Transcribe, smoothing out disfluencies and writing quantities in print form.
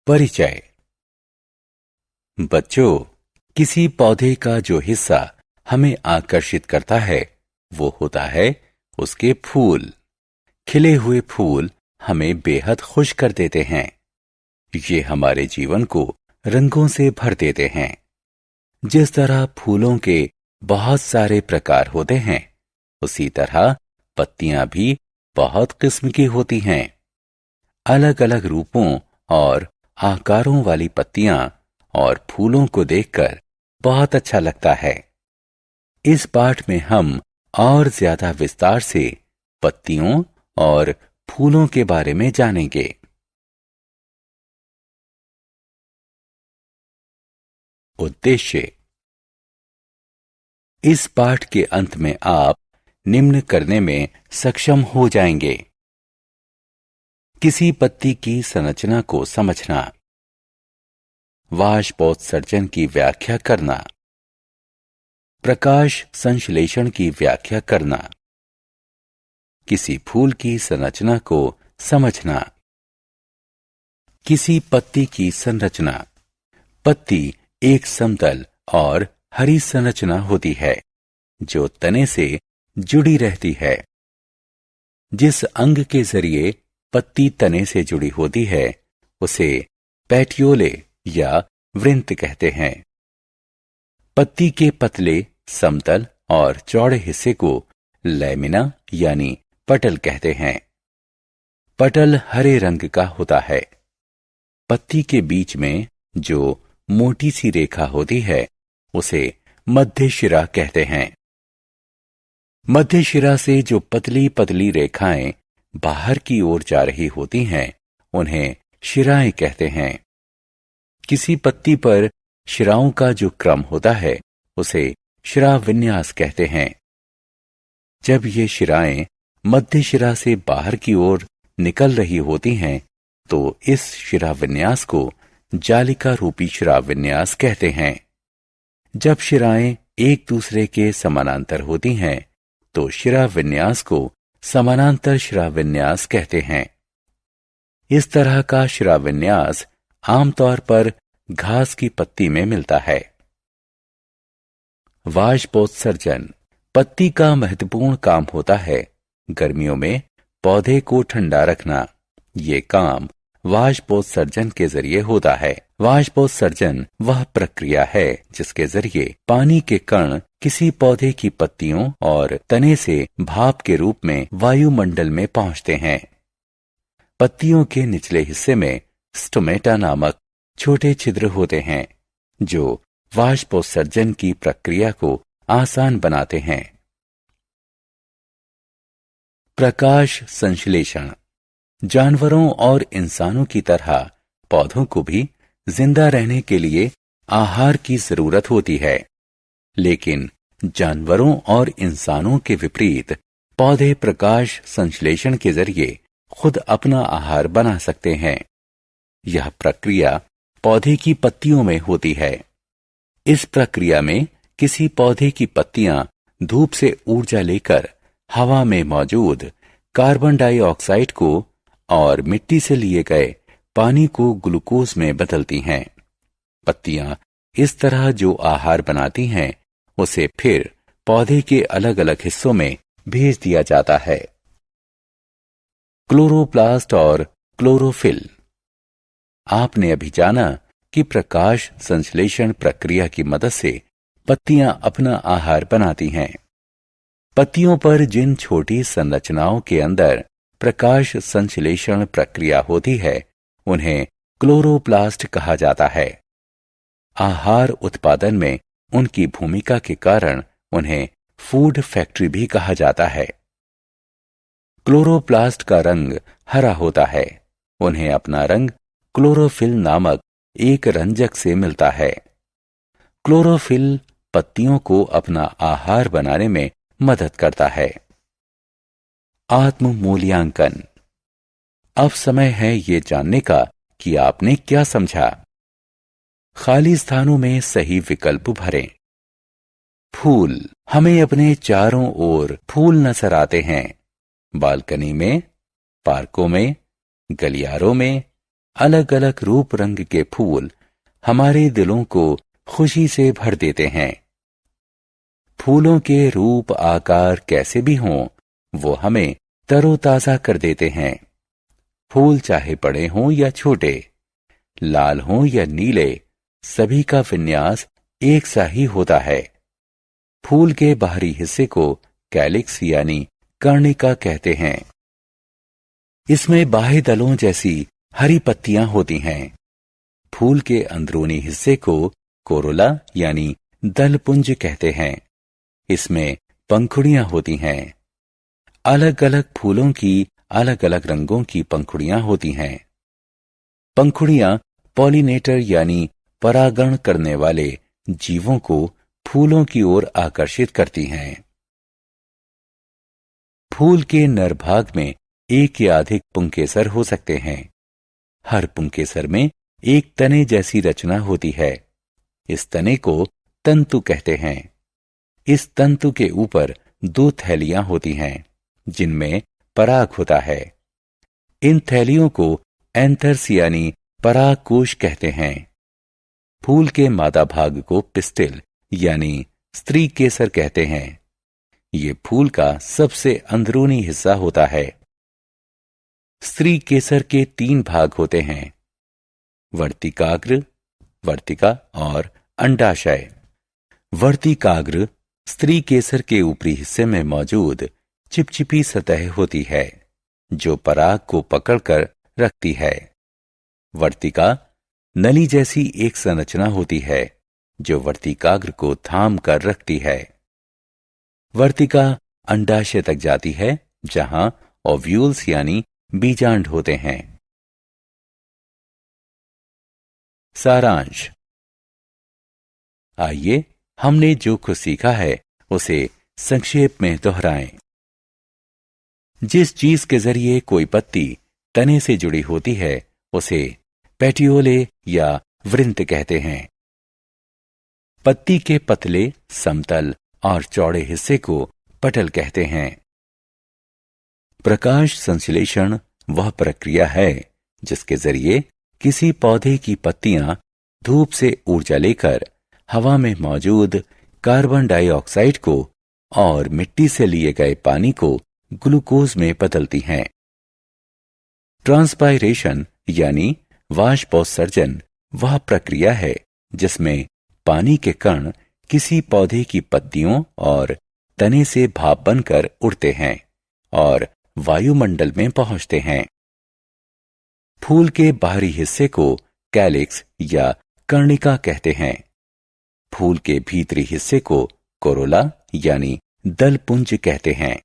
परिचय। बच्चों, किसी पौधे का जो हिस्सा हमें आकर्षित करता है वो होता है उसके फूल। खिले हुए फूल हमें बेहद खुश कर देते हैं। ये हमारे जीवन को रंगों से भर देते हैं। जिस तरह फूलों के बहुत सारे प्रकार होते हैं, उसी तरह पत्तियां भी बहुत किस्म की होती हैं। अलग अलग रूपों और आकारों वाली पत्तियां और फूलों को देखकर बहुत अच्छा लगता है। इस पाठ में हम और ज्यादा विस्तार से पत्तियों और फूलों के बारे में जानेंगे। उद्देश्य। इस पाठ के अंत में आप निम्न करने में सक्षम हो जाएंगे। किसी पत्ती की संरचना को समझना, वाष्पोत्सर्जन की व्याख्या करना, प्रकाश संश्लेषण की व्याख्या करना, किसी फूल की संरचना को समझना। किसी पत्ती की संरचना। पत्ती एक समतल और हरी संरचना होती है जो तने से जुड़ी रहती है। जिस अंग के जरिए पत्ती तने से जुड़ी होती है उसे पैटियोले या वृंत कहते हैं। पत्ती के पतले, समतल और चौड़े हिस्से को लैमिना यानी पटल कहते हैं। पटल हरे रंग का होता है। पत्ती के बीच में जो मोटी सी रेखा होती है उसे मध्य शिरा कहते हैं। मध्य शिरा से जो पतली पतली रेखाएं बाहर की ओर जा रही होती हैं उन्हें शिराएं कहते हैं। किसी पत्ती पर शिराओं का जो क्रम होता है उसे शिरा विन्यास कहते हैं। जब ये शिराएं मध्य शिरा से बाहर की ओर निकल रही होती हैं तो इस शिरा विन्यास को जालिका रूपी शिरा विन्यास कहते हैं। जब शिराएं एक दूसरे के समानांतर होती हैं तो शिरा विन्यास को समानांतर शिरा विन्यास कहते हैं। इस तरह का शिरा विन्यास आमतौर पर घास की पत्ती में मिलता है। वाष्पोत्सर्जन। पत्ती का महत्वपूर्ण काम होता है गर्मियों में पौधे को ठंडा रखना। ये काम वाष्पोत्सर्जन के जरिए होता है। वाष्पोत्सर्जन वह प्रक्रिया है जिसके जरिए पानी के कण किसी पौधे की पत्तियों और तने से भाप के रूप में वायुमंडल में पहुंचते हैं। पत्तियों के निचले हिस्से में स्टोमेटा नामक छोटे छिद्र होते हैं जो वाष्पोत्सर्जन की प्रक्रिया को आसान बनाते हैं। प्रकाश संश्लेषण। जानवरों और इंसानों की तरह पौधों को भी जिंदा रहने के लिए आहार की जरूरत होती है, लेकिन जानवरों और इंसानों के विपरीत पौधे प्रकाश संश्लेषण के जरिए खुद अपना आहार बना सकते हैं। यह प्रक्रिया पौधे की पत्तियों में होती है। इस प्रक्रिया में किसी पौधे की पत्तियां धूप से ऊर्जा लेकर हवा में मौजूद कार्बन डाइऑक्साइड को और मिट्टी से लिए गए पानी को ग्लूकोज में बदलती हैं। पत्तियां इस तरह जो आहार बनाती हैं उसे फिर पौधे के अलग अलग हिस्सों में भेज दिया जाता है। क्लोरोप्लास्ट और क्लोरोफिल। आपने अभी जाना कि प्रकाश संश्लेषण प्रक्रिया की मदद से पत्तियां अपना आहार बनाती हैं। पत्तियों पर जिन छोटी संरचनाओं के अंदर प्रकाश संश्लेषण प्रक्रिया होती है उन्हें क्लोरोप्लास्ट कहा जाता है। आहार उत्पादन में उनकी भूमिका के कारण उन्हें फूड फैक्ट्री भी कहा जाता है। क्लोरोप्लास्ट का रंग हरा होता है। उन्हें अपना रंग क्लोरोफिल नामक एक रंजक से मिलता है। क्लोरोफिल पत्तियों को अपना आहार बनाने में मदद करता है। आत्म मूल्यांकन। अब समय है ये जानने का कि आपने क्या समझा। खाली स्थानों में सही विकल्प भरें। फूल। हमें अपने चारों ओर फूल नजर आते हैं। बालकनी में, पार्कों में, गलियारों में, अलग अलग रूप रंग के फूल हमारे दिलों को खुशी से भर देते हैं। फूलों के रूप आकार कैसे भी हों, वो हमें तरोताजा कर देते हैं। फूल चाहे बड़े हों या छोटे, लाल हों या नीले, सभी का विन्यास एक सा ही होता है। फूल के बाहरी हिस्से को कैलिक्स यानी कर्णिका कहते हैं। इसमें बाह्य दलों जैसी हरी पत्तियां होती हैं। फूल के अंदरूनी हिस्से को कोरोला यानी दलपुंज कहते हैं। इसमें पंखुड़ियां होती हैं। अलग अलग फूलों की अलग अलग रंगों की पंखुड़ियां होती हैं। पंखुड़ियां पॉलिनेटर यानी परागण करने वाले जीवों को फूलों की ओर आकर्षित करती हैं। फूल के नर भाग में एक या अधिक पुंकेसर हो सकते हैं। हर पुंकेसर में एक तने जैसी रचना होती है। इस तने को तंतु कहते हैं। इस तंतु के ऊपर दो थैलियां होती हैं जिनमें पराग होता है। इन थैलियों को एंथर्स यानी परागकोश कहते हैं। फूल के मादा भाग को पिस्टिल यानी स्त्री केसर कहते हैं। ये फूल का सबसे अंदरूनी हिस्सा होता है। स्त्री केसर के 3 भाग होते हैं, वर्तिकाग्र, वर्तिका और अंडाशय। वर्तिकाग्र स्त्री केसर के ऊपरी हिस्से में मौजूद चिपचिपी सतह होती है जो पराग को पकड़कर रखती है। वर्तिका नली जैसी एक संरचना होती है जो वर्तिकाग्र को थाम कर रखती है। वर्तिका अंडाशय तक जाती है जहां ओव्यूल्स यानी बीजांड होते हैं। सारांश। आइए हमने जो कुछ सीखा है उसे संक्षेप में दोहराएं। जिस चीज के जरिए कोई पत्ती तने से जुड़ी होती है उसे पेटियोले या वृंत कहते हैं। पत्ती के पतले, समतल और चौड़े हिस्से को पटल कहते हैं। प्रकाश संश्लेषण वह प्रक्रिया है जिसके जरिए किसी पौधे की पत्तियां धूप से ऊर्जा लेकर हवा में मौजूद कार्बन डाइऑक्साइड को और मिट्टी से लिए गए पानी को ग्लूकोज में बदलती हैं। ट्रांसपायरेशन यानी वाष्पोत्सर्जन वह प्रक्रिया है जिसमें पानी के कण किसी पौधे की पत्तियों और तने से भाप बनकर उड़ते हैं और वायुमंडल में पहुंचते हैं। फूल के बाहरी हिस्से को कैलिक्स या कर्णिका कहते हैं। फूल के भीतरी हिस्से को कोरोला यानी दलपुंज कहते हैं।